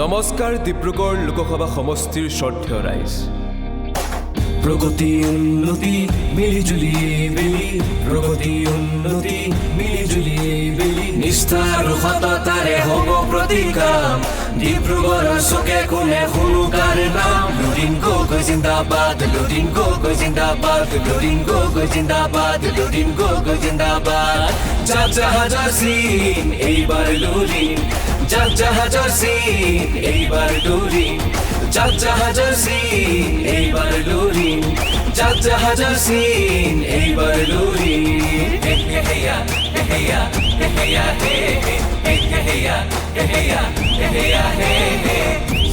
নমস্কাৰ ডিব্ৰুগড় লোকসভা সমষ্টিৰ শ্ৰদ্ধেয় ৰাইজ। প্রগতি উন্নতি মিলিজুলি বেলি, প্রগতি উন্নতি মিলিজুলি বেলি, নিষ্ঠা আৰু সততাৰে হ'ব প্ৰতিকাম। ডিব্ৰুগড়ৰ চুকে কোণে শুনুকাৰ নাম, লুৰিণ গগৈ জিন্দাবাদ, লুৰিণ গগৈ জিন্দাবাদ, লুৰিণ গগৈ জিন্দাবাদ, লুৰিণ গগৈ জিন্দাবাদ। যাক জাহাজৰ চিন এইবাৰ লুৰিণ, যাক জাহাজৰ চিন এইবাৰ লুৰিণ, যাক জাহাজৰ চিন এইবাৰ লুৰিণ, যাক জাহাজৰ চিন এইবাৰ লুৰিণ। হেয়া হেয়া হেয়া হে হেয়া হেয়া হেয়া হে।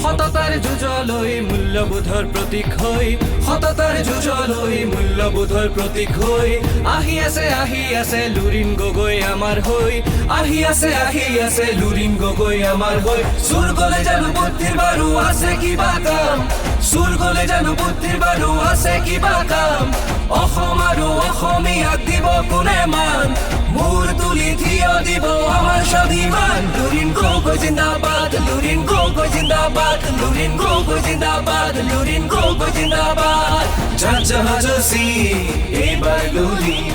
সততাৰ যুঁজলৈ মূল্যবোধৰ প্ৰতীক হৈ, সততাৰ যুঁজলৈ মূল্যবোধৰ প্ৰতীক হৈ আহি আছে লুৰিণ গগৈ আমাৰ হৈ, আহি আছে লুৰিণ গগৈ আমাৰ হৈ। চুৰ গলে জানো বুদ্ধিৰ বাৰু আছে কিবা কাম, চুৰ গলে জানো বুদ্ধিৰ বাৰু আছে কিবা কাম। অসম আৰু অসমীয়াক দিব কোনে মান, মূৰ তুলি থিয় দিব আমাৰ স্বাভিমান। লুৰিণ গগৈ জিন্দাবাদ, লুৰিণ গগৈ জিন্দাবাদ, লুৰিণ গগৈ জিন্দাবাদ, লুৰিণ গগৈ জিন্দাবাদ। যাক জাহাজৰ চিন এইবাৰ লুৰিণ,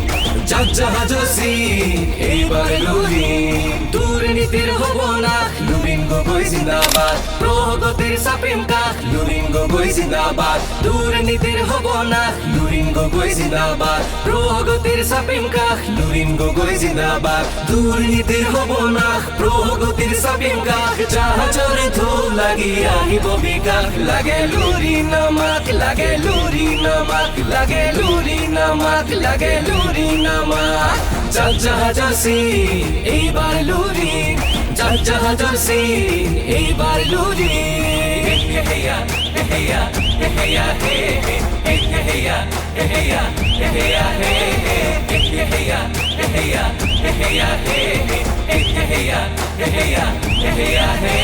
যাক জাহাজৰ চিন এইবাৰ লুৰিণ। দুৰ্নীতিৰ হ'ব নাশ, লুৰিণ গগৈ জিন্দাবাদ, প্ৰগতিৰ চাপিম কাষ, লুৰিণ গগৈ জিন্দাবাদ। দুৰ্নীতিৰ হ'ব নাশ, লুৰিণ গগৈ জিন্দাবাদ, প্ৰগতিৰ চাপিম কাষ, লুৰিণ গগৈ জিন্দাবাদ। দুৰ্নীতিৰ হ'ব নাশ, প্ৰগতিৰ চাপিম কাষ, জাহাজৰ ঢৌ লাগি আহিব বিকাশ। লাগে লুৰিণ আমাক, লাগে লুৰিণ আমাক, লাগে লুৰিণ আমাক, লাগে লুৰিণ আমাক। যাক জাহাজৰ চিন এইবাৰ লুৰিণ, যাক জাহাজৰ চিন এইবাৰ লুৰিণ। হেয়া হেয়া হেয়া হে হেয়া হেয়া হেয়া হে হেয়া হেয়া হেয়া হে হেয়া হেয়া হেয়া হে।